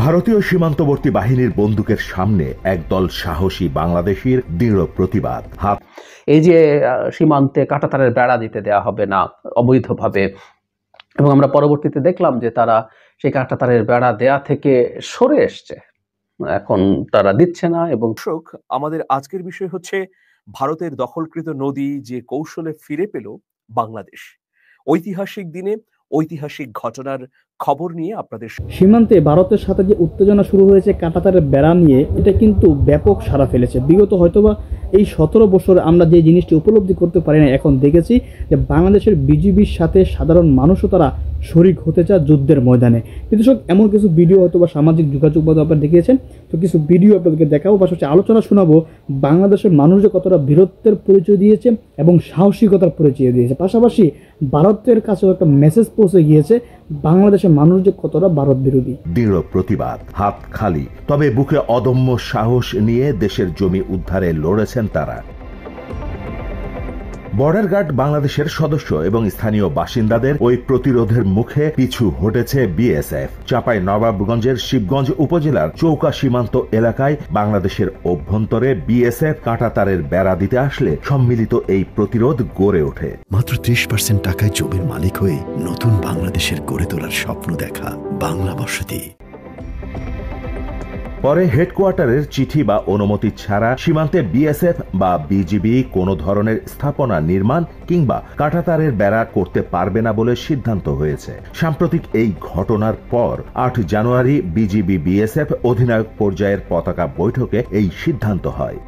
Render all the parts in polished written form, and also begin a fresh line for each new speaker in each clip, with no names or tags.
ভারতীয় সীমান্তবর্তী বাহিনীর বন্দুকের সামনে একদল সাহসী বাংলাদেশির দৃঢ় প্রতিবাদ।
এই যে সীমান্তে কাঁটাতারের বেড়া দিতে দেওয়া হবে না অবৈধভাবে, এবং আমরা পরবর্তীতে দেখলাম যে তারা সেই কাঁটাতারের বেড়া দেয়া থেকে সরে এসছে, এখন তারা দিচ্ছে না। এবং
আমাদের আজকের বিষয় হচ্ছে ভারতের দখলকৃত নদী যে কৌশলে ফিরে পেল বাংলাদেশ। ঐতিহাসিক দিনে ঐতিহাসিক ঘটনার খবর নিয়ে আপনাদের
সীমান্তে ভারতের সাথে যে উত্তেজনা শুরু হয়েছে কাঁটাতারের বেড়া নিয়ে, এটা কিন্তু ব্যাপক সাড়া ফেলেছে। বিগত হয়তোবা এই 17 বছর আমরা যে জিনিসটি উপলব্ধি করতে পারি না, এখন দেখেছি যে বাংলাদেশের বিজিবির সাথে সাধারণ মানুষও তারা শরিক হতে চায় যুদ্ধের ময়দানে। কিন্তু এমন কিছু ভিডিও হয়তোবা সামাজিক যোগাযোগ মাধ্যমে আপনারা দেখিয়েছেন, তো কিছু ভিডিও আপনাদেরকে দেখাবো, পাশাপাশি আলোচনা শোনাবো বাংলাদেশের মানুষ যে কতটা বীরত্বের পরিচয় দিয়েছে এবং সাহসিকতার পরিচয় দিয়েছে। পাশাপাশি ভারতের কাছেও একটা মেসেজ পৌঁছে গিয়েছে বাংলাদেশের মানুষ যে কতটা ভারত বিরোধী।
দৃঢ় প্রতিবাদ, হাত খালি, তবে বুকে অদম্য সাহস নিয়ে দেশের জমি উদ্ধারে লড়েছেন তারা। বর্ডার গার্ড বাংলাদেশের সদস্য এবং স্থানীয় বাসিন্দাদের ওই প্রতিরোধের মুখে পিছু হটেছে বিএসএফ। চাঁপাইনবাবগঞ্জের শিবগঞ্জ উপজেলার চৌকা সীমান্ত এলাকায় বাংলাদেশের অভ্যন্তরে বিএসএফ কাঁটাতারের বেড়া দিতে আসলে সম্মিলিত এই প্রতিরোধ গড়ে ওঠে।
মাত্র 30% টাকায় জমির মালিক হয়ে নতুন বাংলাদেশের গড়ে তোলার স্বপ্ন দেখা বাংলা বসতি।
পরে হেডকোয়ার্টারের চিঠি বা অনুমতি ছাড়া সীমান্তে বিএসএফ বা বিজিবি কোনো ধরনের স্থাপনা নির্মাণ কিংবা কাঁটাতারের বেড়া করতে পারবে না বলে সিদ্ধান্ত হয়েছে। সাম্প্রতিক এই ঘটনার পর 8 জানুয়ারি বিজিবি বিএসএফ অধিনায়ক পর্যায়ের পতাকা বৈঠকে এই সিদ্ধান্ত হয়।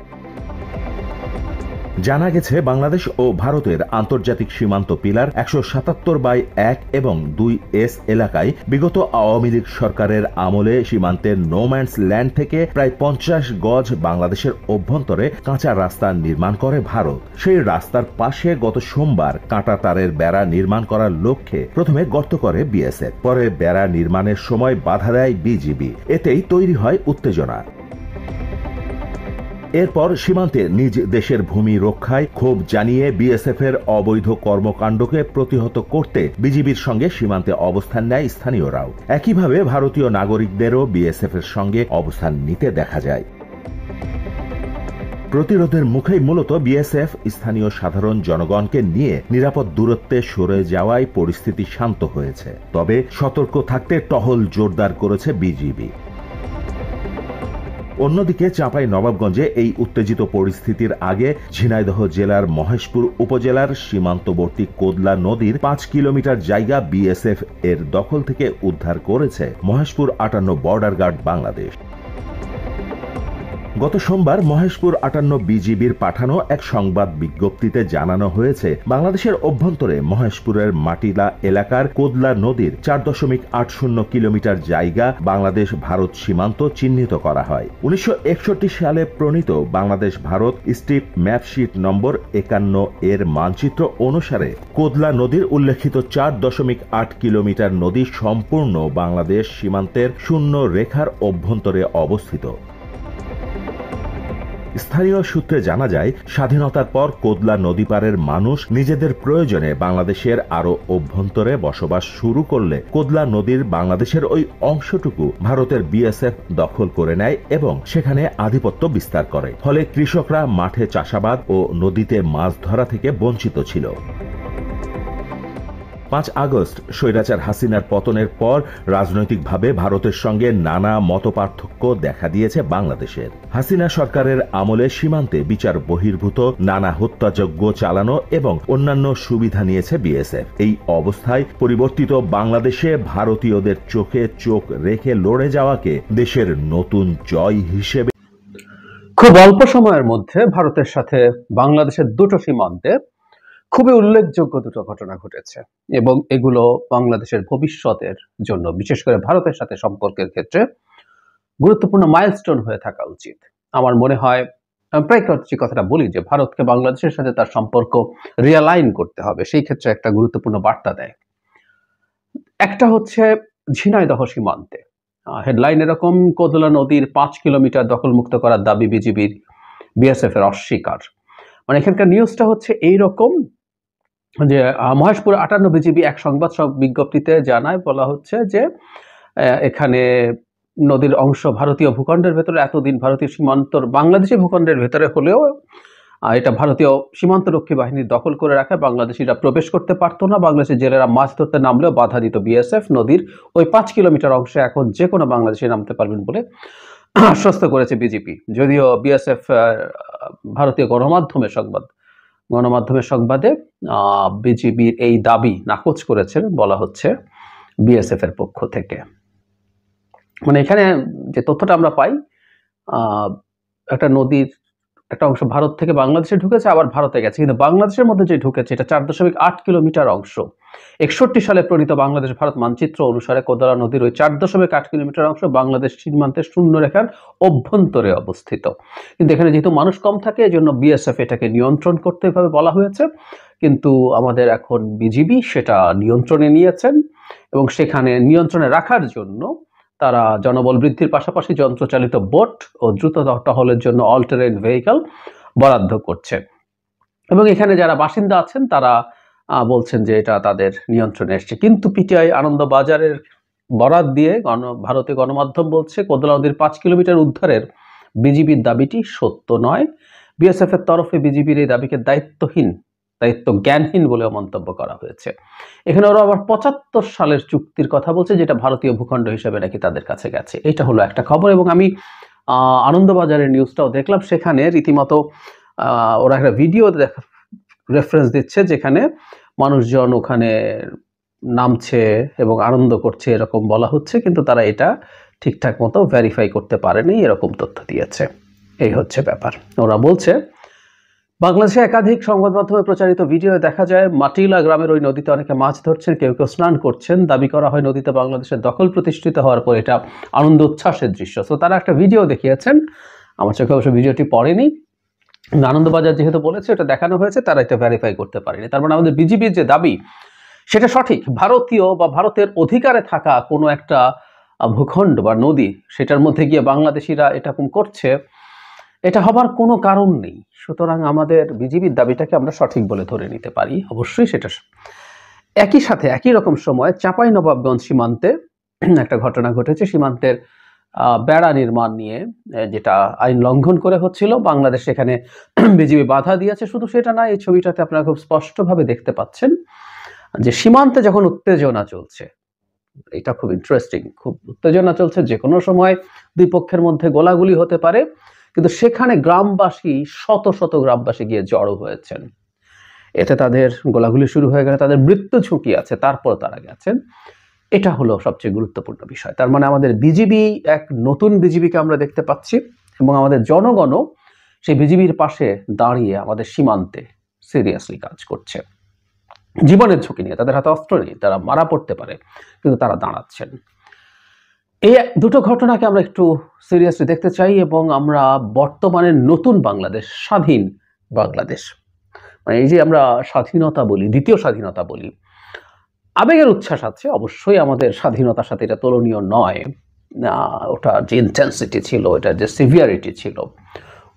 জানা গেছে বাংলাদেশ ও ভারতের আন্তর্জাতিক সীমান্ত পিলার 177/1 এবং 2S এলাকায় বিগত আওয়ামী লীগ সরকারের আমলে সীমান্তের নোম্যান্স ল্যান্ড থেকে প্রায় 50 গজ বাংলাদেশের অভ্যন্তরে কাঁচা রাস্তা নির্মাণ করে ভারত। সেই রাস্তার পাশে গত সোমবার কাঁটাতারের বেড়া নির্মাণ করার লক্ষ্যে প্রথমে গর্ত করে বিএসএফ, পরে বেড়া নির্মাণের সময় বাধা দেয় বিজিবি। এতেই তৈরি হয় উত্তেজনা। এরপর সীমান্তে নিজ দেশের ভূমি রক্ষায় ক্ষোভ জানিয়ে বিএসএফ এর অবৈধ কর্মকাণ্ডকে প্রতিহত করতে বিজিবির সঙ্গে সীমান্তে অবস্থান নেয় স্থানীয়রাও। একইভাবে ভারতীয় নাগরিকদেরও বিএসএফ এর সঙ্গে অবস্থান নিতে দেখা যায়। প্রতিরোধের মুখেই মূলত বিএসএফ স্থানীয় সাধারণ জনগণকে নিয়ে নিরাপদ দূরত্বে সরে যাওয়ায় পরিস্থিতি শান্ত হয়েছে। তবে সতর্ক থাকতে টহল জোরদার করেছে বিজিবি। অন্যদিকে চাঁপাইনবাবগঞ্জে এই উত্তেজিত পরিস্থিতির আগে ঝিনাইদহ জেলার মহেশপুর উপজেলার সীমান্তবর্তী কোদলা নদীর 5 কিলোমিটার জায়গা বিএসএফ এর দখল থেকে উদ্ধার করেছে মহেশপুর 58 বর্ডার গার্ড বাংলাদেশ। গত সোমবার মহেশপুর 58 বিজিবির পাঠানো এক সংবাদ বিজ্ঞপ্তিতে জানানো হয়েছে বাংলাদেশের অভ্যন্তরে মহেশপুরের মাটিলা এলাকার কোদলা নদীর 4.80 কিলোমিটার জায়গা বাংলাদেশ ভারত সীমান্ত চিহ্নিত করা হয়। 1961 সালে প্রণীত বাংলাদেশ ভারত স্ট্রিপ ম্যাপশিট নম্বর 51 এর মানচিত্র অনুসারে কোদলা নদীর উল্লেখিত 4.8 কিলোমিটার নদী সম্পূর্ণ বাংলাদেশ সীমান্তের শূন্য রেখার অভ্যন্তরে অবস্থিত। স্থানীয় সূত্রে জানা যায়, স্বাধীনতার পর কোদলা নদী পারের মানুষ নিজেদের প্রয়োজনে বাংলাদেশের আরো অভ্যন্তরে বসবাস শুরু করলে কোদলা নদীর বাংলাদেশের ওই অংশটুকু ভারতের বিএসএফ দখল করে নেয় এবং সেখানে আধিপত্য বিস্তার করে। ফলে কৃষকরা মাঠে চাষাবাদ ও নদীতে মাছ ধরা থেকে বঞ্চিত ছিল। 5 আগস্ট স্বৈরাচার হাসিনার পতনের পর রাজনৈতিকভাবে ভারতের সঙ্গে নানা মতপার্থক্য দেখা দিয়েছে বাংলাদেশের। হাসিনা সরকারের আমলে সীমান্তে বিচার বহির্ভূত নানা হত্যাযজ্ঞ চালানো এবং অন্যান্য সুবিধা নিয়েছে বিএসএফ। এই অবস্থায় পরিবর্তিত বাংলাদেশে ভারতীয়দের চোখে চোখ রেখে লড়ে যাওয়াকে দেশের নতুন জয় হিসেবে।
খুব অল্প সময়ের মধ্যে ভারতের সাথে বাংলাদেশের দুটো সীমান্তে খুবই উল্লেখযোগ্য দুটো ঘটনা ঘটেছে এবং এগুলো বাংলাদেশের ভবিষ্যতের জন্য, বিশেষ করে ভারতের সাথে সম্পর্কের ক্ষেত্রে গুরুত্বপূর্ণ মাইলস্টোন হয়ে থাকা উচিত। আমার মনে হয়, প্রায় কথাটা বলি যে ভারতকে বাংলাদেশের সাথে তার সম্পর্ক রিয়ালাইন করতে হবে, সেই ক্ষেত্রে একটা গুরুত্বপূর্ণ বার্তা দেয়। একটা হচ্ছে ঝিনাইদহ সীমান্তে হেডলাইন এরকম, কোদলা নদীর 5 কিলোমিটার দখলমুক্ত করার দাবি বিজিবির, বিএসএফ এর অস্বীকার। মানে এখানকার নিউজটা হচ্ছে এইরকম যে মহেশপুর 58 বিজিবি এক সংবাদ বিজ্ঞপ্তিতে জানায়, বলা হচ্ছে যে এখানে নদীর অংশ ভারতীয় ভূখণ্ডের ভেতরে, এতদিন ভারতীয় সীমান্তর বাংলাদেশি ভূখণ্ডের ভেতরে হলেও এটা ভারতীয় সীমান্তরক্ষী বাহিনীর দখল করে রাখে। বাংলাদেশিরা প্রবেশ করতে পারতো না। বাংলাদেশের জেলেরা মাছ ধরতে নামলেও বাধা দিত বিএসএফ। নদীর ওই 5 কিলোমিটার অংশে এখন যে কোনো বাংলাদেশি নামতে পারবেন বলে আশ্বস্ত করেছে বিজেপি। যদিও বিএসএফ ভারতীয় গণমাধ্যমের সংবাদে বিজেপির এই দাবি নাকচ করেছেন বলা হচ্ছে বিএসএফ এর পক্ষ থেকে। মানে এখানে যে তথ্যটা আমরা পাই, একটা নদীর একটা অংশ ভারত থেকে বাংলাদেশে ঢুকেছে, আবার ভারতে গেছে, কিন্তু বাংলাদেশের মধ্যে যে ঢুকেছে এটা 4.8 কিলোমিটার অংশ। 61 সালে প্রণীত বাংলাদেশ ভারত মানচিত্র অনুসারে কোদলা নদীর ওই 4.8 কিলোমিটার অংশ বাংলাদেশ সীমান্তের শূন্যরেখার অভ্যন্তরে অবস্থিত। কিন্তু এখানে যেহেতু মানুষ কম থাকে, এই জন্য বিএসএফ এটাকে নিয়ন্ত্রণ করতে এভাবে বলা হয়েছে। কিন্তু আমাদের এখন বিজিবি সেটা নিয়ন্ত্রণে নিয়েছেন এবং সেখানে নিয়ন্ত্রণে রাখার জন্য তারা জনবল বৃদ্ধির পাশাপাশি যন্ত্রচালিত বোট ও দ্রুত টহলের জন্য অল টেরেন ভেহিকল বরাদ্দ করছে। এবং এখানে যারা বাসিন্দা আছেন তারা বলছেন যে এটা তাদের নিয়ন্ত্রণে এসছে। কিন্তু পিটিআই আনন্দবাজারের বরাত দিয়ে ভারতীয় গণমাধ্যম বলছে কোদলা নদীর 5 কিলোমিটার উদ্ধারের বিজিবির দাবিটি সত্য নয়। বিএসএফ এর তরফে বিজিবির এই দাবিকে দায়িত্ব জ্ঞানহীন বলেও মন্তব্য করা হয়েছে। এখানে ওরা আবার 75 সালের চুক্তির কথা বলছে, যেটা ভারতীয় ভূখণ্ড হিসেবে নাকি তাদের কাছে গেছে। এটা হলো একটা খবর। এবং আমি আনন্দবাজারের নিউজটাও দেখলাম, সেখানে রীতিমতো ওরা একটা ভিডিও রেফারেন্স দিচ্ছে যেখানে মানুষজন ওখানে নামছে এবং আনন্দ করছে এরকম বলা হচ্ছে, কিন্তু তারা এটা ঠিকঠাক মতো ভেরিফাই করতে পারেনি এরকম তথ্য দিয়েছে। এই হচ্ছে ব্যাপার। ওরা বলছে বাংলাদেশে একাধিক সংবাদ মাধ্যমে প্রচারিত ভিডিও দেখা যায় মাটিলা গ্রামের ওই নদীতে অনেকে মাছ ধরছেন, কেউ কেউ স্নান করছেন। দাবি করা হয় নদীতে বাংলাদেশের দখল প্রতিষ্ঠিত হওয়ার পর এটা আনন্দ উচ্ছ্বাসের দৃশ্য। তো তারা একটা ভিডিও দেখিয়েছেন, আমার চোখে অবশ্য ভিডিওটি পড়েনি। আনন্দবাজার যেহেতু বলেছে এটা দেখানো হয়েছে, তারা এটা ভেরিফাই করতে পারেনি। তার মানে আমাদের বিজিবির যে দাবি সেটা সঠিক। ভারতীয় বা ভারতের অধিকারে থাকা কোনো একটা ভূখণ্ড বা নদী, সেটার মধ্যে গিয়ে বাংলাদেশিরা এরকম করছে, এটা হবার কোনো কারণ নেই। সুতরাং আমাদের বিজিবির দাবিটাকে আমরা সঠিক বলে ধরে নিতে পারি, অবশ্যই সেটা। একই সাথে একই রকম সময় চাঁপাইনবাবগঞ্জ সীমান্তে একটা ঘটনা ঘটেছে। সীমান্তের বেড়া নির্মাণ নিয়ে যেটা আইন লঙ্ঘন করে হচ্ছিল, বাংলাদেশ এখানে বিজিবি বাধা দিয়েছে। শুধু সেটা না, এই ছবিটাতে আপনারা খুব স্পষ্টভাবে দেখতে পাচ্ছেন যে সীমান্তে যখন উত্তেজনা চলছে, এটা খুব ইন্টারেস্টিং, খুব উত্তেজনা চলছে, যে কোনো সময় দুই পক্ষের মধ্যে গোলাগুলি হতে পারে, কিন্তু সেখানে গ্রামবাসী শত শত গ্রামবাসী গিয়ে জড়ো হয়েছেন। এতে তাদের গোলাগুলি শুরু হয়ে গেলে তাদের মৃত্যু ঝুঁকি আছে, তারপর তারা গেছেন। এটা হলো সবচেয়ে গুরুত্বপূর্ণ বিষয়। তার মানে আমাদের বিজিবি, এক নতুন বিজিবিকে আমরা দেখতে পাচ্ছি এবং আমাদের জনগণও সেই বিজিবির পাশে দাঁড়িয়ে আমাদের সীমান্তে সিরিয়াসলি কাজ করছে, জীবনের ঝুঁকি নিয়ে। তাদের হাতে অস্ত্র নেই, তারা মারা পড়তে পারে, কিন্তু তারা দাঁড়াচ্ছেন। এই দুটো ঘটনাকে আমরা একটু সিরিয়াসলি দেখতে চাই এবং আমরা বর্তমানের নতুন বাংলাদেশ, স্বাধীন বাংলাদেশ, মানে এই যে আমরা স্বাধীনতা বলি, দ্বিতীয় স্বাধীনতা বলি, আবেগের উচ্ছ্বাস আছে অবশ্যই, আমাদের স্বাধীনতার সাথে এটা তুলনীয় নয়। ওটা যে ইন্টেন্সিটি ছিল, ওটার যে সিভিয়ারিটি ছিল,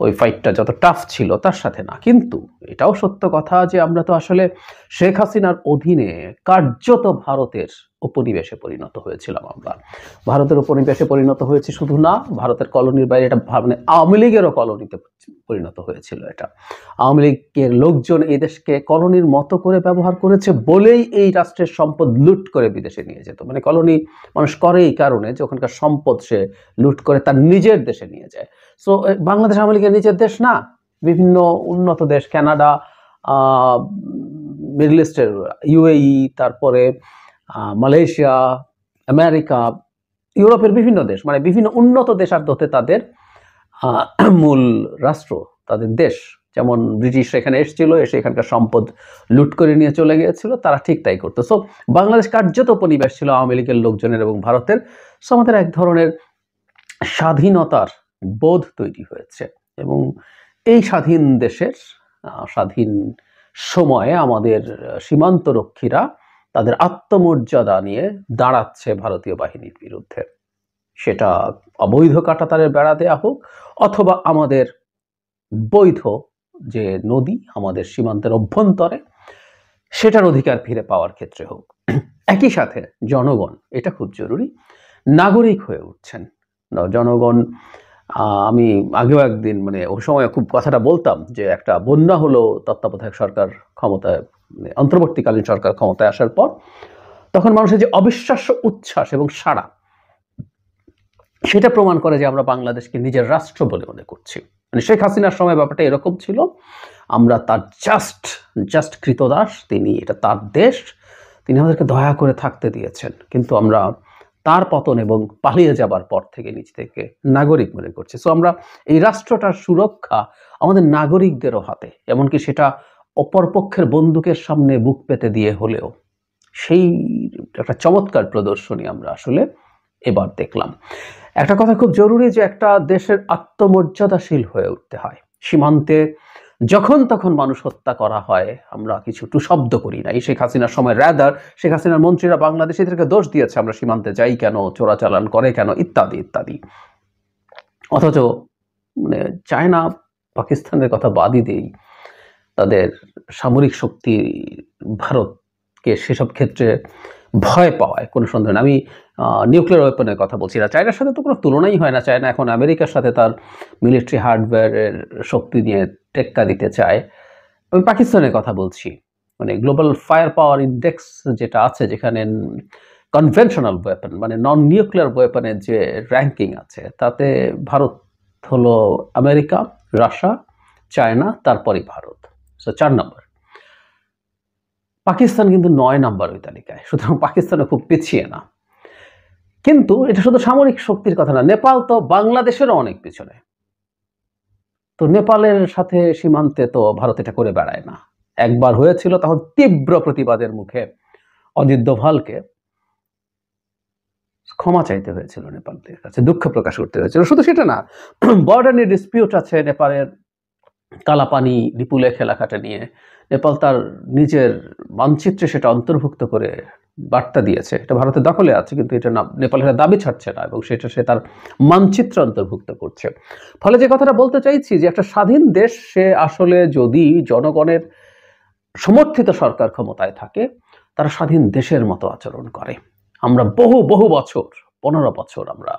ওই ফাইটটা যত টাফ ছিল তার সাথে না। কিন্তু এটাও সত্য কথা যে আমরা তো আসলে শেখ হাসিনার অধীনে কার্যত ভারতের উপনিবেশে পরিণত হয়েছিলাম। আমরা ভারতের উপনিবেশে পরিণত হয়েছি শুধু না, ভারতের কলোনির বাইরে এটা মানে আওয়ামী লীগেরও কলোনিতে পরিণত হয়েছিল। এটা আওয়ামী লীগের লোকজন এই দেশকে কলোনির মতো করে ব্যবহার করেছে বলেই এই রাষ্ট্রের সম্পদ লুট করে বিদেশে নিয়ে যেত। মানে কলোনি মানুষ করে এই কারণে যে ওখানকার সম্পদ সে লুট করে তার নিজের দেশে নিয়ে যায়। সো বাংলাদেশ আওয়ামী লীগের নিজের দেশ না, বিভিন্ন উন্নত দেশ, কানাডা, মিডল ইস্টের ইউএই, তারপরে মালয়েশিয়া, আমেরিকা, ইউরোপের বিভিন্ন দেশ, মানে বিভিন্ন উন্নত দেশার্থে তাদের মূল রাষ্ট্র, তাদের দেশ। যেমন ব্রিটিশ এখানে এসেছিল, এসে এখানকার সম্পদ লুট করে নিয়ে চলে গিয়েছিল, তারা ঠিক তাই করতো। সো বাংলাদেশ কার্যত উপনিবেশ ছিল আওয়ামী লীগের লোকজনের এবং ভারতের। সো আমাদের এক ধরনের স্বাধীনতার বোধ তৈরি হয়েছে এবং এই স্বাধীন দেশের স্বাধীন সময়ে আমাদের সীমান্তরক্ষীরা তাদের আত্মমর্যাদা নিয়ে দাঁড়াচ্ছে ভারতীয় বাহিনীর বিরুদ্ধে। সেটা অবৈধ কাঁটাতারের বেড়া দেয়া হোক অথবা আমাদের বৈধ যে নদী আমাদের সীমান্তের অভ্যন্তরে, সেটার অধিকার ফিরে পাওয়ার ক্ষেত্রে হোক। একই সাথে জনগণ, এটা খুব জরুরি, নাগরিক হয়ে উঠছেন। জনগণ আমি আগেও একদিন মানে ওই সময় খুব কথাটা বলতাম যে একটা বন্যা হলো তত্ত্বাবধায়ক সরকার ক্ষমতায় অন্তর্বর্তীকালীন সরকার ক্ষমতায় আসার পর, তখন মানুষের যে অবিশ্বাস্য উচ্ছ্বাস এবং সাড়া, সেটা প্রমাণ করে যে আমরা বাংলাদেশকে নিজের রাষ্ট্র বলে মনে করছি। মানে শেখ হাসিনার সময় ব্যাপারটা এরকম ছিল, আমরা তার জাস্ট কৃতদাস, এটা তার দেশ, তিনি আমাদেরকে দয়া করে থাকতে দিয়েছেন। কিন্তু আমরা তার পতন এবং পালিয়ে যাবার পর থেকে নিজ থেকে নাগরিক মনে করছি। সো আমরা এই রাষ্ট্রটার সুরক্ষা আমাদের নাগরিকদেরও হাতে, এমনকি সেটা অপরপক্ষের বন্দুকের সামনে বুক পেতে দিয়ে হলেও। সেই একটা চমৎকার প্রদর্শনী আমরা আসলে এবার দেখলাম। একটা কথা খুব জরুরি যে একটা দেশের আত্মমর্যাদাশীল হয়ে উঠতে হয়। সীমান্তে যখন তখন মানুষ হত্যা করা হয়, আমরা কিছু শব্দ করি না। এই শেখ হাসিনার সময় রাদার শেখ হাসিনার মন্ত্রীরা বাংলাদেশিদেরকে দোষ দিয়েছে, আমরা সীমান্তে যাই কেন, চোরাচালান করে কেন, ইত্যাদি ইত্যাদি। অথচ মানে চায়না পাকিস্তানের কথা বাদই দেই, তাদের সামরিক শক্তি ভারতকে সেসব ক্ষেত্রে ভয় পাওয়ায় কোনো সন্দেহ নেই। আমি নিউক্লিয়ার ওয়েপনের কথা বলছি না, চায়নার সাথে তো কোনো তুলনাই হয় না। চায়না এখন আমেরিকার সাথে তার মিলিটারি হার্ডওয়্যারের শক্তি নিয়ে টেক্কা দিতে চায়। আমি পাকিস্তানের কথা বলছি, মানে গ্লোবাল ফায়ার পাওয়ার ইন্ডেক্স যেটা আছে, যেখানে কনভেনশনাল ওয়েপন মানে নন নিউক্লিয়ার ওয়েপনের যে র্যাঙ্কিং আছে, তাতে ভারত হলো আমেরিকা, রাশিয়া, চায়না, তারপরেই ভারত, 4 নম্বর। পাকিস্তান কিন্তু 9 নম্বর ওই তালিকায়, সুতরাং পাকিস্তানও খুব পিছিয়ে না। কিন্তু এটা শুধু সামরিক শক্তির কথা না, নেপাল তো বাংলাদেশেরও অনেক পিছনে। তো নেপালের সাথে সীমান্তে তো ভারত এটা করে বেড়ায় না। একবার হয়েছিল, তখন তীব্র প্রতিবাদের মুখে অজিত দোভালকে ক্ষমা চাইতে হয়েছিল নেপালের কাছে, দুঃখ প্রকাশ করতে হয়েছিল। শুধু সেটা না, বর্ডার নিয়ে ডিসপিউট আছে নেপালের কালাপানি লিপুলেখ এলাকাটা নিয়ে। নেপাল তার নিজের মানচিত্রে সেটা অন্তর্ভুক্ত করে বার্তা দিয়েছে, এটা ভারতের দখলে আছে, কিন্তু এটা না, নেপালের দাবি ছাড়ছে না এবং সেটা সে তার মানচিত্র অন্তর্ভুক্ত করছে। ফলে যে কথাটা বলতে চাইছি যে একটা স্বাধীন দেশ, সে আসলে যদি জনগণের সমর্থিত সরকার ক্ষমতায় থাকে, তারা স্বাধীন দেশের মতো আচরণ করে। আমরা বহু বছর, 15 বছর আমরা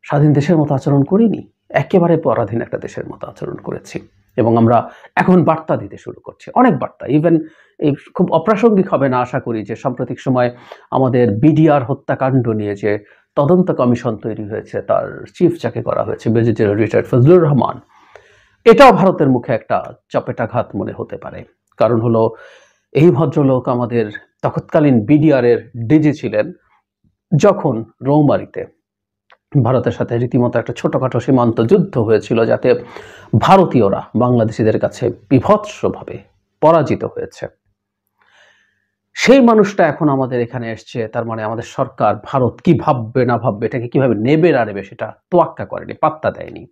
স্বাধীন দেশের মতো আচরণ করিনি, একেবারে পরাধীন একটা দেশের মতো আচরণ করেছি। এবং আমরা এখন বার্তা দিতে শুরু করছি, অনেক বার্তা। ইভেন এই খুব অপ্রাসঙ্গিক হবে না আশা করি যে সাম্প্রতিক সময় আমাদের বিডিআর হত্যাকাণ্ড নিয়ে যে তদন্ত কমিশন তৈরি হয়েছে, তার চিফ যাকে করা হয়েছে ব্রিগেডিয়ার রিটায়ার্ড ফজলুর রহমান, এটাও ভারতের মুখে একটা চপেটাঘাত মনে হতে পারে। কারণ হলো, এই ভদ্রলোক আমাদের তৎকালীন বিডিআর এর ডিজি ছিলেন, যখন রৌমারিতে ভারতের সাথে রীতিমতো একটা ছোটখাটো সীমান্ত যুদ্ধ হয়েছিল, যাতে ভারতীয়রা বাংলাদেশিদের কাছে বিভৎসভাবে পরাজিত হয়েছে। সেই মানুষটা এখন আমাদের এখানে এসছে, তার মানে আমাদের সরকার ভারত কি ভাববে না ভাববে, এটাকে কিভাবে নেবে না নেবে সেটা তোয়াক্কা করেনি, পাত্তা দেয়নি।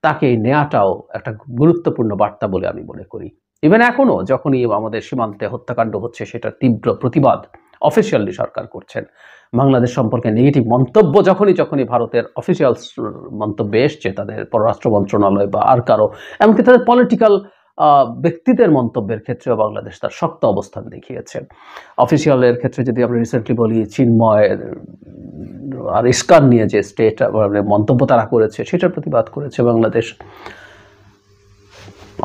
তাকে এই নেয়াটাও একটা গুরুত্বপূর্ণ বার্তা বলে আমি মনে করি। ইভেন এখনো যখনই আমাদের সীমান্তে হত্যাকাণ্ড হচ্ছে, সেটার তীব্র প্রতিবাদ অফিসিয়ালি সরকার করছেন। বাংলাদেশ সম্পর্কে নেগেটিভ মন্তব্য যখনই ভারতের অফিসিয়াল মন্তব্যে এসছে, তাদের পররাষ্ট্র মন্ত্রণালয় বা আর কারো, এমনকি তাদের পলিটিক্যাল ব্যক্তিদের মন্তব্যের ক্ষেত্রেও বাংলাদেশ তার শক্ত অবস্থান দেখিয়েছে। অফিসিয়ালের ক্ষেত্রে যদি আমরা রিসেন্টলি বলি, চিন্ময় আর ইস্কান নিয়ে যে স্টেট মন্তব্য তারা করেছে, সেটার প্রতিবাদ করেছে বাংলাদেশ।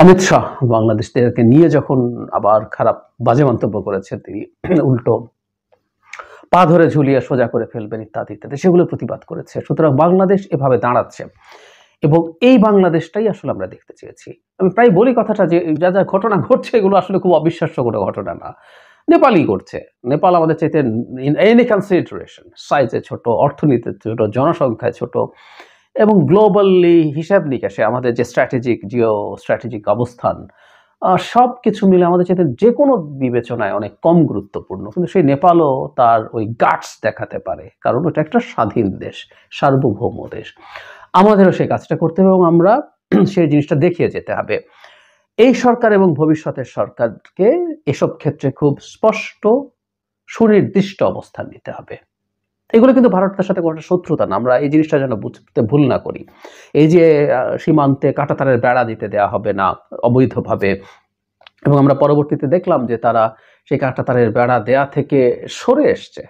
অমিত শাহ বাংলাদেশকে নিয়ে যখন আবার খারাপ বাজে মন্তব্য করেছে, তিনি উল্টো পা ধরে ঝুলিয়ে সোজা করে ফেলবেন ইত্যাদি ইত্যাদি, সেগুলো প্রতিবাদ করেছে। সুতরাং বাংলাদেশ এভাবে দাঁড়াচ্ছে এবং এই বাংলাদেশটাই আসলে আমরা দেখতে চেয়েছি। আমি প্রায় বলি কথাটা যে যা যা ঘটনা ঘটছে, এগুলো আসলে খুব অবিশ্বাস্য কোনো ঘটনা না, নেপালই করছে। নেপাল আমাদের চাইতে ইন এনি কনসিডারেশন সাইজে ছোট, অর্থনীতিতে ছোট, জনসংখ্যায় ছোট এবং গ্লোবালি হিসাব নিকাশে আমাদের যে জিও স্ট্র্যাটেজিক অবস্থান, সব কিছু মিলে আমাদের চাইতে যে কোনো বিবেচনায় অনেক কম গুরুত্বপূর্ণ। কিন্তু সেই নেপালও তার ওই গাটস দেখাতে পারে, কারণ ওটা একটা স্বাধীন দেশ, সার্বভৌম দেশ। আমাদেরও সেই কাজটা করতে হবে এবং আমরা সেই জিনিসটা দেখিয়ে যেতে হবে। এই সরকার এবং ভবিষ্যতের সরকারকে এসব ক্ষেত্রে খুব স্পষ্ট সুনির্দিষ্ট অবস্থান নিতে হবে। এগুলো কিন্তু ভারতের সাথে কোনো শত্রুতা না, আমরা এই জিনিসটা যেন বুঝতে ভুল না করি। এই যে সীমান্তে কাঁটাতারের বেড়া দিতে দেওয়া হবে না অবৈধভাবে, এবং আমরা পরবর্তীতে দেখলাম যে তারা সেই কাঁটাতারের বেড়া দেয়া থেকে সরে এসছে,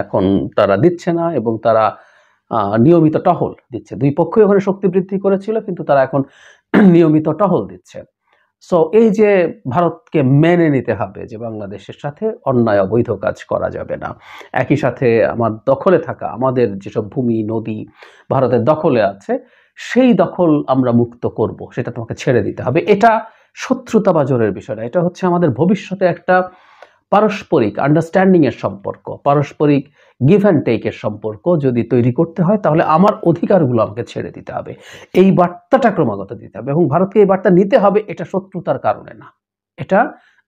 এখন তারা দিচ্ছে না এবং তারা নিয়মিত টহল দিচ্ছে। দুই পক্ষই ওখানে শক্তি বৃদ্ধি করেছিল, কিন্তু তারা এখন নিয়মিত টহল দিচ্ছে। সো এই যে ভারতকে মেনে নিতে হবে যে বাংলাদেশের সাথে অন্যায় অবৈধ কাজ করা যাবে না, একই সাথে আমার দখলে থাকা আমাদের যেসব ভূমি নদী ভারতের দখলে আছে সেই দখল আমরা মুক্ত করব, সেটা তোমাকে ছেড়ে দিতে হবে। এটা শত্রুতা বা জোরের বিষয় না, এটা হচ্ছে আমাদের ভবিষ্যতে একটা পারস্পরিক আন্ডারস্ট্যান্ডিং এর সম্পর্ক, পারস্পরিক গিভ অ্যান্ড টেক এর সম্পর্ক যদি তৈরি করতে হয় তাহলে আমার অধিকারগুলো আমাকে ছেড়ে দিতে হবে। এই বার্তাটা ক্রমাগত দিতে হবে এবং ভারতকে এই বার্তা নিতে হবে। এটা শত্রুতার কারণে না, এটা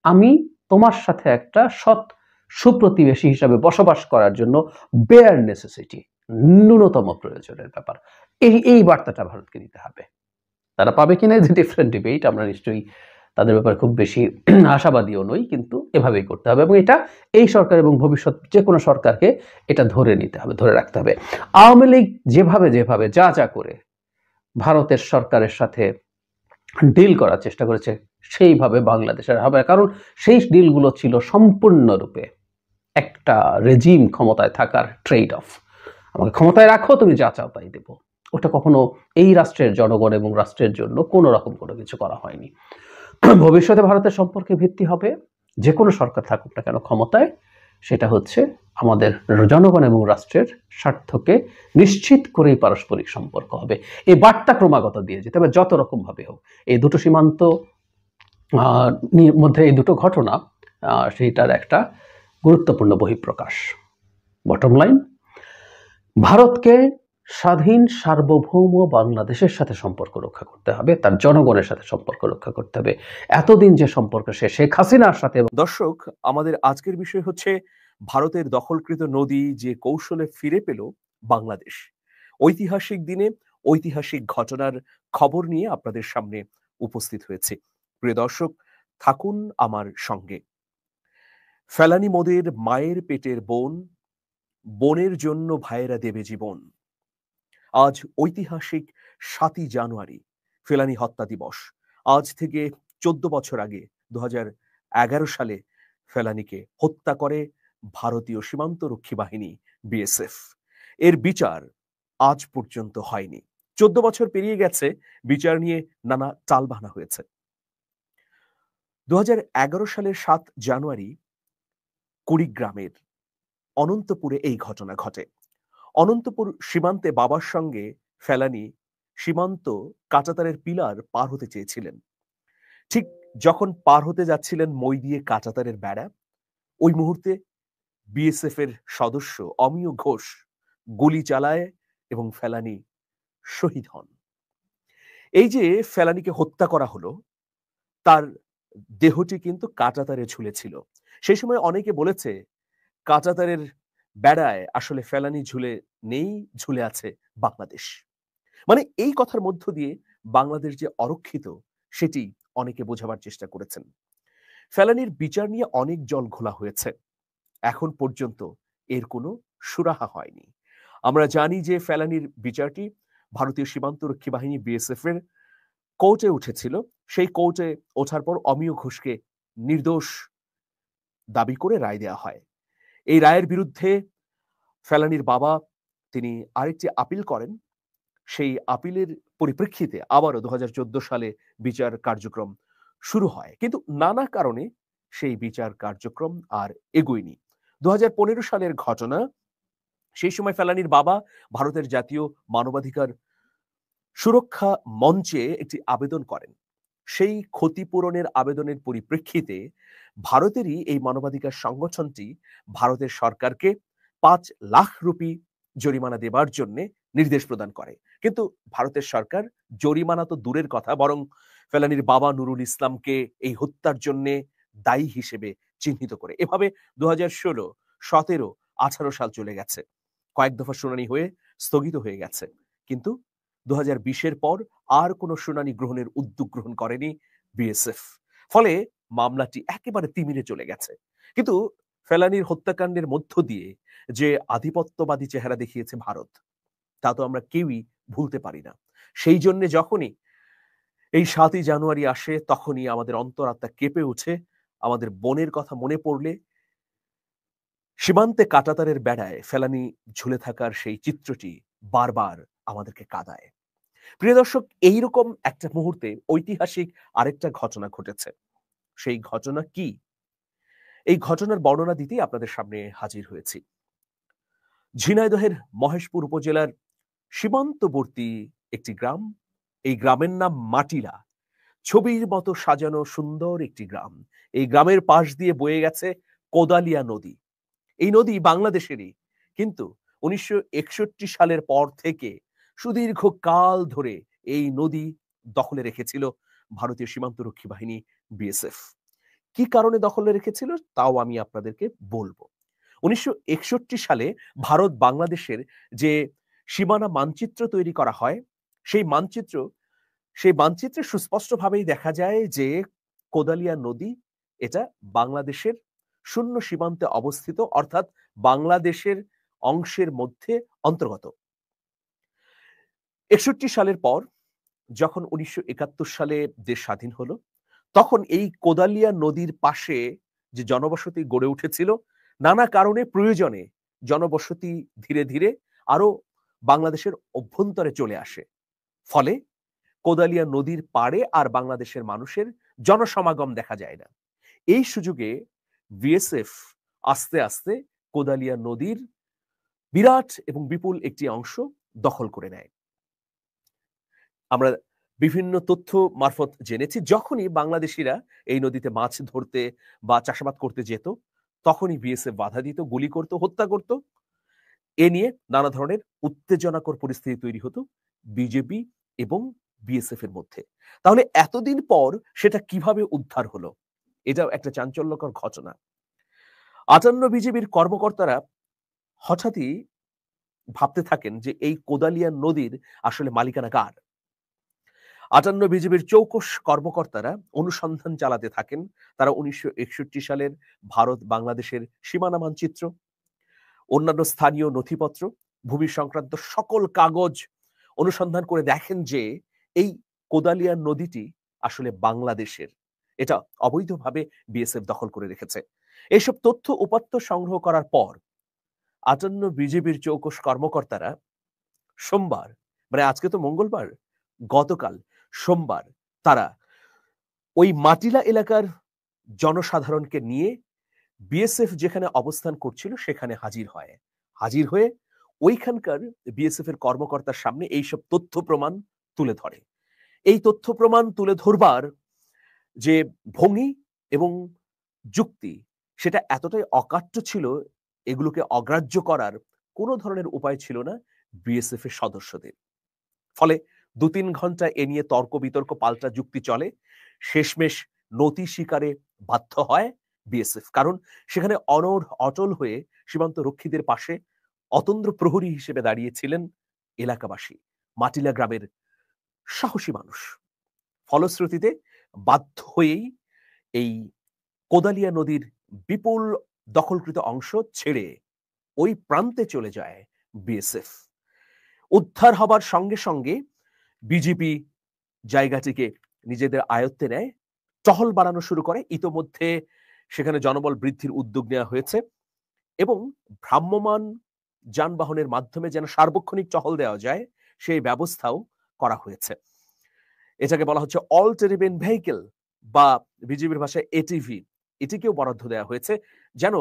আমি তোমার সাথে একটা সৎ সুপ্রতিবেশী হিসাবে বসবাস করার জন্য বেয়ার নেসেসিটি, ন্যূনতম প্রয়োজনের ব্যাপার। এই বার্তাটা ভারতকে দিতে হবে। তারা পাবে কিনা ইজ ডিফারেন্ট ডিবেট। আমরা নিশ্চয়ই তাদের ব্যাপারে খুব বেশি আশাবাদীও নই, কিন্তু এভাবেই করতে হবে এবং এটা এই সরকার এবং ভবিষ্যৎ যে কোনো সরকারকে এটা ধরে নিতে হবে, ধরে রাখতে হবে। আওয়ামী লীগ যেভাবে যেভাবে যা যা করে ভারতের সরকারের সাথে ডিল করার চেষ্টা করেছে সেইভাবে বাংলাদেশের হবে, কারণ সেই ডিলগুলো ছিল সম্পূর্ণরূপে একটা রেজিম ক্ষমতায় থাকার ট্রেড অফ। আমাকে ক্ষমতায় রাখো, তুমি যা চাও তাই দেবো। ওটা কখনো এই রাষ্ট্রের জনগণ এবং রাষ্ট্রের জন্য কোনো রকম কোনো কিছু করা হয়নি। ভবিষ্যতে ভারতের সম্পর্কে ভিত্তি হবে যে কোনো সরকার থাকুক না কেন ক্ষমতায়, সেটা হচ্ছে আমাদের জনগণ এবং রাষ্ট্রের স্বার্থকে নিশ্চিত করেই পারস্পরিক সম্পর্ক হবে। এই বার্তা ক্রমাগত দিয়ে যেতে হবে যত রকম ভাবে হোক। এই দুটো সীমান্ত মধ্যে এই দুটো ঘটনা সেইটার একটা গুরুত্বপূর্ণ বহিঃপ্রকাশ। বটম লাইন, ভারতকে স্বাধীন সার্বভৌম বাংলাদেশের সাথে সম্পর্ক রক্ষা করতে হবে, তার জনগণের সাথে সম্পর্ক রক্ষা করতে হবে। এতদিন যে সম্পর্ক সে শেখ হাসিনার সাথে।
দর্শক, আমাদের আজকের বিষয় হচ্ছে ভারতের দখলকৃত নদী যে কৌশলে ফিরে পেল বাংলাদেশ। ঐতিহাসিক দিনে ঐতিহাসিক ঘটনার খবর নিয়ে আপনাদের সামনে উপস্থিত হয়েছে। প্রিয় দর্শক, থাকুন আমার সঙ্গে। ফেলানী মোদের মায়ের পেটের বোন, বোনের জন্য ভাইয়েরা দেবে জীবন। আজ ঐতিহাসিক 7ই জানুয়ারি, ফেলানী হত্যা দিবস। আজ থেকে 14 বছর আগে 2011 সালে ফেলানীকে হত্যা করে ভারতীয় সীমান্ত রক্ষী বাহিনী বিএসএফ। এর বিচার আজ পর্যন্ত হয়নি। 14 বছর পেরিয়ে গেছে, বিচার নিয়ে নানা টালবাহানা হয়েছে। 2011 সালের 7 জানুয়ারি কুড়িগ্রামের অনন্তপুরে এই ঘটনা ঘটে। অনন্তপুর সীমান্তে বাবার সঙ্গে ফেলানী সীমান্ত কাঁটাতারের পিলার পার হতে চেয়েছিলেন। ঠিক যখন পার হতে যাচ্ছিলেন মই দিয়ে কাঁটাতারের বেড়া, ওই মুহূর্তে বিএসএফ এর সদস্য অমিয় ঘোষ গুলি চালায় এবং ফেলানী শহীদ হন। এই যে ফেলানীকে হত্যা করা হলো, তার দেহটি কিন্তু কাঁটাতারে ঝুলেছিল। সেই সময় অনেকে বলেছে কাঁটাতারের বেড়ায় আসলে ফেলানী ঝুলে নেই, ঝুলে আছে বাংলাদেশ। মানে এই কথার মধ্য দিয়ে বাংলাদেশ যে অরক্ষিত সেটি অনেকে বোঝাবার চেষ্টা করেছেন। ফেলানীর বিচার নিয়ে অনেক জল ঘোলা হয়েছে, এখন পর্যন্ত এর কোনো সুরাহা হয়নি। আমরা জানি যে ফেলানীর বিচারটি ভারতীয় সীমান্ত রক্ষী বাহিনী বিএসএফ এর কোর্টে উঠেছিল। সেই কোর্টে ওঠার পর অমিয় ঘোষকে নির্দোষ দাবি করে রায় দেওয়া হয়। এই রায়ের বিরুদ্ধে ফেলানীর বাবা তিনি আরেকটি আপিল করেন। সেই আপিলের পরিপ্রেক্ষিতে আবারও 2014 সালে বিচার কার্যক্রম শুরু হয়, কিন্তু নানা কারণে সেই বিচার কার্যক্রম আর এগোয়নি। 2015 সালের ঘটনা। সেই সময় ফেলানীর বাবা ভারতের জাতীয় মানবাধিকার সুরক্ষা মঞ্চে একটি আবেদন করেন। সেই ক্ষতিপূরণের আবেদনের পরিপ্রেক্ষিতে ভারতেরই এই মানবাধিকার সংগঠনটি ভারতের সরকারকে 5 লাখ রুপি জরিমানা দেবার জন্য নির্দেশ প্রদান করে। কিন্তু ভারতের সরকার জরিমানা তো দূরের কথা, বরং ফেলানীর বাবা নুরুল ইসলামকে এই হত্যার জন্য দায়ী হিসেবে চিহ্নিত করে। এভাবে 2016, 17, 18 সাল চলে গেছে। কয়েক দফা শুনানি হয়ে স্থগিত হয়ে গেছে, কিন্তু 2020-এর পর আর কোনো শুনানি গ্রহণের উদ্যোগ গ্রহণ করেনি বিএসএফ। ফলে মামলাটি একেবারে তিমিরে চলে গেছে। কিন্তু ফেলানীর হত্যাকাণ্ডের মধ্য দিয়ে যে আধিপত্যবাদী চেহারা দেখিয়েছে ভারত, তা তো আমরা কেউই ভুলতে পারি না। সেই জন্য যখনই এই 7ই জানুয়ারি আসে, তখনই আমাদের অন্তরাত্মা কেঁপে ওঠে। আমাদের বোনের কথা মনে পড়লে সীমান্তে কাঁটাতারের বেড়ায় ফেলানী ঝুলে থাকার সেই চিত্রটি বারবার আমাদেরকে কাঁদায়। প্রিয় দর্শক, এইরকম একটা মুহূর্তে ঐতিহাসিক আরেকটা ঘটনা ঘটেছে। সেই ঘটনা কি? এই ঘটনার বর্ণনা দিতেই আপনাদের সামনে হাজির হয়েছি। ঝিনাইদহের মহেশপুর উপজেলার সীমান্তবর্তী একটি গ্রাম। এই গ্রামের নাম মাটিলা। ছবির মতো সাজানো সুন্দর একটি গ্রাম। এই গ্রামের পাশ দিয়ে বয়ে গেছে কোদালিয়া নদী। এই নদী বাংলাদেশেরই, কিন্তু 1961 সালের পর থেকে সুদীর্ঘ কাল ধরে এই নদী দখলে রেখেছিল ভারতীয় সীমান্তরক্ষী বাহিনী বিএসএফ। কি কারণে দখলে রেখেছিল তাও আমি আপনাদেরকে বলবো। 1961 সালে ভারত বাংলাদেশের যে সীমানা মানচিত্র তৈরি করা হয়, সেই মানচিত্রে সুস্পষ্টভাবেই দেখা যায় যে কোদালিয়া নদী এটা বাংলাদেশের শূন্য সীমান্তে অবস্থিত, অর্থাৎ বাংলাদেশের অংশের মধ্যে অন্তর্গত। 61 সালের পর যখন 1971 সালে দেশ স্বাধীন হলো, তখন এই কোদালিয়া নদীর পাশে যে জনবসতি গড়ে উঠেছিল, নানা কারণে প্রয়োজনে জনবসতি ধীরে ধীরে আরো বাংলাদেশের অভ্যন্তরে চলে আসে। ফলে কোদালিয়া নদীর পাড়ে আর বাংলাদেশের মানুষের জনসমাগম দেখা যায় না। এই সুযোগে বিএসএফ আস্তে আস্তে কোদালিয়া নদীর বিরাট এবং বিপুল একটি অংশ দখল করে নেয়। আমরা বিভিন্ন তথ্য মারফত জেনেছি, যখনই বাংলাদেশিরা এই নদীতে মাছ ধরতে বা চাষাবাদ করতে যেত, তখনই বিএসএফ বাধা দিত, গুলি করত, হত্যা করত। এ নিয়ে নানা ধরনের উত্তেজনাকর পরিস্থিতি তৈরি হতো বিজেপি এবং বিএসএফ এর মধ্যে। তাহলে এতদিন পর সেটা কিভাবে উদ্ধার হলো? এটাও একটা চাঞ্চল্যকর ঘটনা। 58 বিজেপির কর্মকর্তারা হঠাৎই ভাবতে থাকেন যে এই কোদালিয়া নদীর আসলে মালিকানা কার। 58 বিজেপির চৌকস কর্মকর্তারা অনুসন্ধান চালাতে থাকেন। তারা 1961 সালের ভারত বাংলাদেশের সীমানা মানচিত্র, অন্যান্য স্থানীয় নথিপত্র, ভূমি সংক্রান্ত সকল কাগজ অনুসন্ধান করে দেখেন যে এই কোদালিয়া নদীটি আসলে বাংলাদেশের। এটা অবৈধভাবে বিএসএফ দখল করে রেখেছে। এইসব তথ্য উপাত্ত সংগ্রহ করার পর 58 বিজেপির চৌকস কর্মকর্তারা সোমবার, মানে আজকে তো মঙ্গলবার, গতকাল সোমবার তারা ওই মাটিলা এলাকার জনসাধারণকে নিয়ে বিএসএফ যেখানে অবস্থান করছিল সেখানে হাজির হয়ে ওইখানকার বিএসএফ এর কর্মকর্তার সামনে এইসব তথ্য প্রমাণ তুলে ধরে। এই তথ্য প্রমাণ তুলে ধরবার যে ভঙ্গি এবং যুক্তি, সেটা এতটাই অকাট্য ছিল, এগুলোকে অগ্রাহ্য করার কোনো ধরনের উপায় ছিল না বিএসএফ এর সদস্যদের। ফলে 2-3 ঘন্টা এ নিয়ে তর্ক বিতর্ক, পাল্টা যুক্তি চলে। শেষমেশ নতি স্বীকারে বাধ্য হয় বিএসএফ, কারণ সেখানে অটল হয়ে সীমান্ত রক্ষীদের পাশে অতন্দ্র প্রহরী হিসেবে দাঁড়িয়েছিলেন এলাকাবাসী, মাটিলা গ্রামের সাহসী মানুষ। ফলশ্রুতিতে বাধ্য হয়েই এই কোদালিয়া নদীর বিপুল দখলকৃত অংশ ছেড়ে ওই প্রান্তে চলে যায় বিএসএফ। উদ্ধার হবার সঙ্গে সঙ্গে বিজেপি জায়গাটিকে নিজেদের আয়ত্তে নেয়, টহল বাড়ানো শুরু করে। ইতোমধ্যে সেখানে জনবল বৃদ্ধির উদ্যোগ নেওয়া হয়েছে এবং ভ্রাম্যমান যানবাহনের মাধ্যমে যেন সার্বক্ষণিক টহল দেওয়া যায় সেই ব্যবস্থাও করা হয়েছে। এটাকে বলা হচ্ছে অল টেরিবেন ভেহিকেল বা বিজেপির ভাষায় এটিভি। এটিকেও বরাদ্দ দেওয়া হয়েছে যেন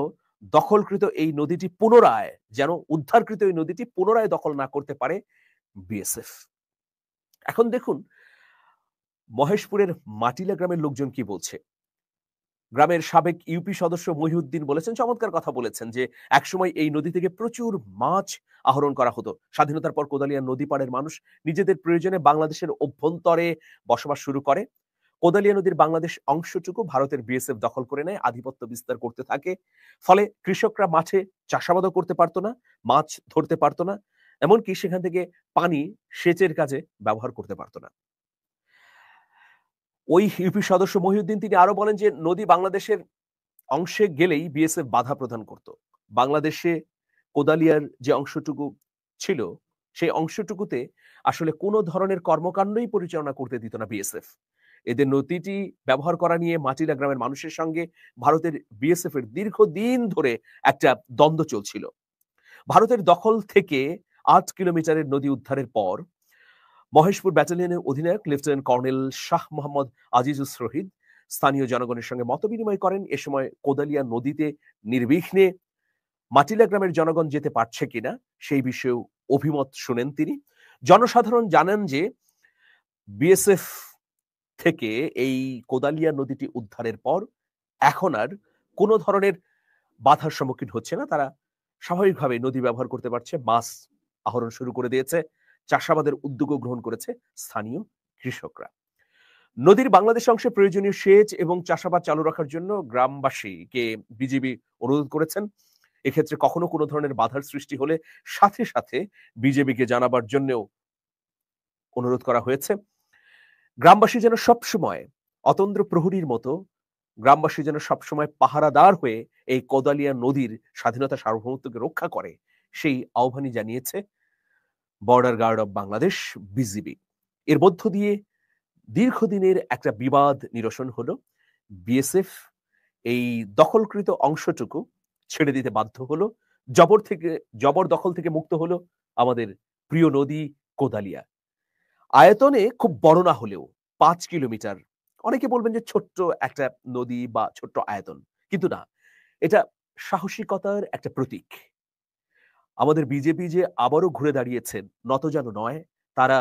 দখলকৃত এই নদীটি পুনরায়, যেন উদ্ধারকৃত এই নদীটি পুনরায় দখল না করতে পারে বিএসএফ। এখন দেখুন মহেশপুরের মাটিলা গ্রামের লোকজন কি বলছে। গ্রামের সাবেক ইউপি সদস্য মহিউদ্দিন বলেছেন, চমৎকার কথা বলেছেন, যে একসময় এই নদী থেকে প্রচুর মাছ আহরণ করা হতো। স্বাধীনতার পর কোদালিয়া নদী পাড়ের মানুষ নিজেদের প্রয়োজনে বাংলাদেশের অভ্যন্তরে বসবাস শুরু করে। কোদালিয়া নদীর বাংলাদেশ অংশটুকু ভারতের বিএসএফ দখল করে নেয়, আধিপত্য বিস্তার করতে থাকে। ফলে কৃষকরা মাঠে চাষাবাদও করতে পারতো না, মাছ ধরতে পারতো না, এমনকি সেখান থেকে পানি সেচের কাজে ব্যবহার করতে পারতো না। ওই ইউপি সদস্য মহিউদ্দিন তিনি আরো বলেন যে নদী বাংলাদেশের অংশে গেলেই বিএসএফ বাধা প্রদান করত। বাংলাদেশে কোদালিয়ার যে অংশটুকু ছিল সেই অংশটুকুতে আসলে কোনো ধরনের কর্মকাণ্ডই পরিচালনা করতে দিত না বিএসএফ। এদের নদীটি ব্যবহার করা নিয়ে মাটিলা গ্রামের মানুষের সঙ্গে ভারতের বিএসএফ এর দীর্ঘদিন ধরে একটা দ্বন্দ্ব চলছিল। ভারতের দখল থেকে 8 কিলোমিটারের নদী উদ্ধারের পর মহেশপুর ব্যাটালিয়নের অধিনায়ক লেফটেন্যান্ট কর্নেল শাহ মোহাম্মদ আজিজুস রহিদ স্থানীয় জনগণের সঙ্গে মতবিনিময় করেন। এ সময় কোদালিয়া নদীতে নির্বিঘ্নে মাটিলা গ্রামের জনগণ যেতে পারছে কিনা সেই বিষয়েও অভিমত শুনেন তিনি। জনসাধারণ জানান যে বিএসএফ থেকে এই কোদালিয়া নদীটি উদ্ধারের পর এখন আর কোনো ধরনের বাধার সম্মুখীন হচ্ছে না। তারা স্বাভাবিকভাবে নদী ব্যবহার করতে পারছে, মাছ আহরণ শুরু করে দিয়েছে, চাষাবাদের উদ্যোগও গ্রহণ করেছে স্থানীয় কৃষকরা। নদীর বাংলাদেশ অংশে প্রয়োজনীয় সেচ এবং চাষাবাদ চালু রাখার জন্য গ্রামবাসীকে বিজিবি অনুরোধ করেছেন। এক্ষেত্রে কখনো কোনো ধরনের বাধার সৃষ্টি হলে সাথে সাথে বিজেপিকে জানাবার জন্যও অনুরোধ করা হয়েছে। গ্রামবাসী যেন সবসময় অতন্দ্র প্রহরীর মতো গ্রামবাসী যেন সবসময় পাহারাদার হয়ে এই কোদালিয়া নদীর স্বাধীনতা সার্বভৌমত্বকে রক্ষা করে, সেই আহ্বানই জানিয়েছে border guard of Bangladesh BGB. এর মধ্য দিয়ে দীর্ঘদিনের একটা বিবাদ নিরসন হলো। বিএসএফ এই দখলকৃত অংশটুকু ছেড়ে দিতে বাধ্য হলো। জবরদখল থেকে মুক্ত হলো আমাদের প্রিয় নদী কোদালিয়া। আয়তনে খুব বড় না হলেও 5 কিলোমিটার, অনেকে বলবেন যে ছোট্ট একটা নদী বা ছোট্ট আয়তন, কিন্তু না, এটা সাহসিকতার একটা প্রতীক। আমাদের বিজেপি যে আবারও ঘুরে দাঁড়িয়েছেন, নতজানু নয়, তারা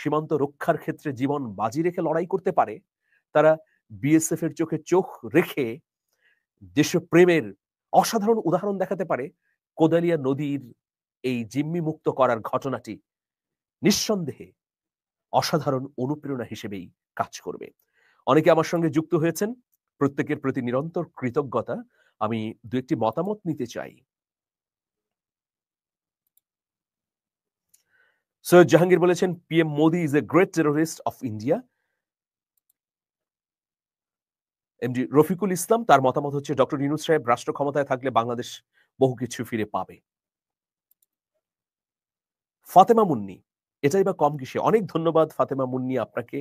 সীমান্ত রক্ষার ক্ষেত্রে জীবন বাজি রেখে লড়াই করতে পারে, তারা বিএসএফ এর চোখে চোখ রেখে দেশপ্রেমের অসাধারণ উদাহরণ দেখাতে পারে। কোদালিয়া নদীর এই জিম্মি মুক্ত করার ঘটনাটি নিঃসন্দেহে অসাধারণ অনুপ্রেরণা হিসেবেই কাজ করবে। অনেকে আমার সঙ্গে যুক্ত হয়েছেন, প্রত্যেকের প্রতি নিরন্তর কৃতজ্ঞতা। আমি দু একটি মতামত নিতে চাই। সৈয়দ জাহাঙ্গীর বলেছেন, PM Modi is a great terrorist of India. MD Rafiqul Islam, তার মতামত হচ্ছে ডক্টর ইউনূস সাহেব রাষ্ট্র ক্ষমতায় থাকলে বাংলাদেশ বহু কিছু ফিরে পাবে। ফাতেমা মুন্নি, এটাই বা কম কিসে। অনেক ধন্যবাদ ফাতেমা মুন্নি, আপনাকে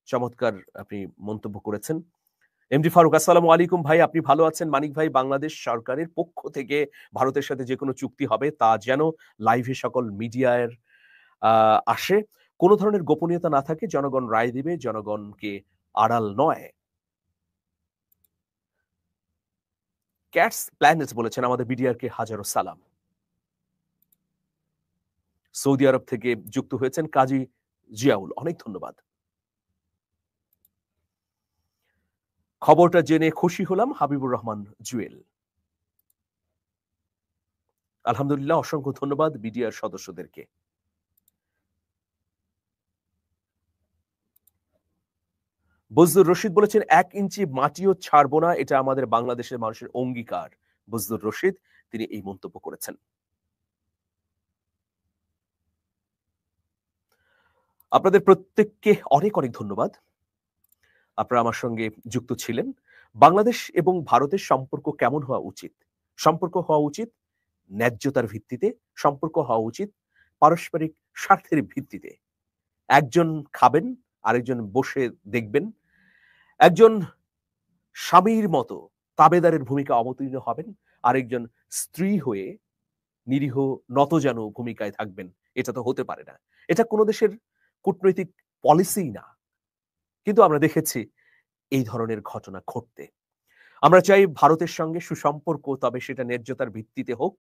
চমৎকার আপনি মন্তব্য করেছেন। এমডি ফারুক, আসসালামু আলাইকুম ভাই, আপনি ভালো আছেন? মানিক ভাই, বাংলাদেশ সরকারের পক্ষ থেকে ভারতের সাথে যে কোনো চুক্তি হবে তা যেন লাইভে সকল মিডিয়ার আসে, কোনো ধরনের গোপনীয়তা না থাকে, জনগণ রায় দিবে, জনগণকে আড়াল নয়। ক্যাটস প্ল্যানেট বলেছেন, আমাদের বিডিআরকে হাজারো সালাম। সৌদি আরব থেকে যুক্ত হয়েছেন কাজী জিয়াউল, অনেক ধন্যবাদ। খবরটা জেনে খুশি হলাম, হাবিবুর রহমান জুয়েল। আলহামদুলিল্লাহ, অসংখ্য ধন্যবাদ বিডিআর সদস্যদেরকে। বজলুর রশিদ বলেছেন, 1 ইঞ্চি মাটিও ছাড়বো না, এটা আমাদের বাংলাদেশের মানুষের অঙ্গীকার। বজলুর রশিদ, তিনি এই মন্তব্য করেছেন। আপনাদের প্রত্যেককে অনেক অনেক ধন্যবাদ, আপনারা আমার সঙ্গে যুক্ত ছিলেন। বাংলাদেশ এবং ভারতের সম্পর্ক কেমন হওয়া উচিত? সম্পর্ক হওয়া উচিত ন্যায্যতার ভিত্তিতে, সম্পর্ক হওয়া উচিত পারস্পরিক স্বার্থের ভিত্তিতে। একজন খাবেন, আরেকজন বসে দেখবেন। একজন স্বামীর মতো তাবেদারের ভূমিকা অবতীর্ণ হবেন, আরেকজন স্ত্রী হয়ে নিরীহ নতজানু ভূমিকায় থাকবেন। এটা তো হতে পারে না, এটা কোনো দেশের কূটনৈতিক পলিসি না। কিন্তু আমরা দেখেছি এই ধরনের ঘটনা ঘটতে। আমরা চাই ভারতের সঙ্গে সুসম্পর্ক, তবে সেটা ন্যায্যতার ভিত্তিতে হোক।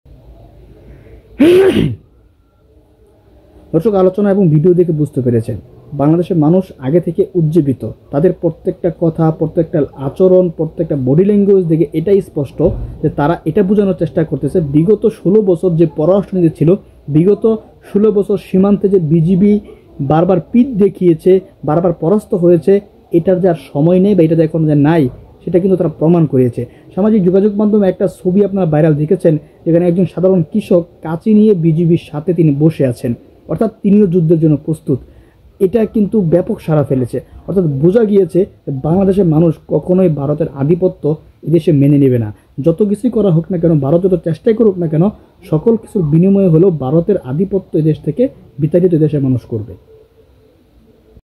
দর্শক, আলোচনা এবং ভিডিও দেখে বুঝতে পেরেছেন বাংলাদেশের মানুষ আগে থেকে উজ্জীবিত। তাদের প্রত্যেকটা কথা, প্রত্যেকটা আচরণ, প্রত্যেকটা বডি ল্যাঙ্গুয়েজ দেখে এটাই স্পষ্ট যে তারা এটা বোঝানোর চেষ্টা করতেছে বিগত 16 বছর যে পররাষ্ট্রনীতি ছিল, বিগত 16 বছর সীমান্তে যে বিজিবি বারবার পিঠ দেখিয়েছে, বারবার পরাস্ত হয়েছে, এটার যে আর সময় নেই বা এটা যে এখন যে নাই, সেটা কিন্তু তারা প্রমাণ করিয়েছে। সামাজিক যোগাযোগ মাধ্যমে একটা ছবি আপনারা ভাইরাল দেখেছেন, যেখানে একজন সাধারণ কৃষক কাঁচি নিয়ে বিজিবির সাথে তিনি বসে আছেন, অর্থাৎ তিনিও যুদ্ধের জন্য প্রস্তুত। এটা কিন্তু ব্যাপক সাড়া ফেলেছে। অর্থাৎ বোঝা গিয়েছে বাংলাদেশের মানুষ কখনোই ভারতের আধিপত্য এদেশে মেনে নেবে না। যত কিছুই করা হোক না কেন, ভারত যত চেষ্টাই করুক না কেন, সকল কিছুর বিনিময়ে হলেও ভারতের আধিপত্য এদেশ থেকে বিতাড়িত দেশের মানুষ করবে।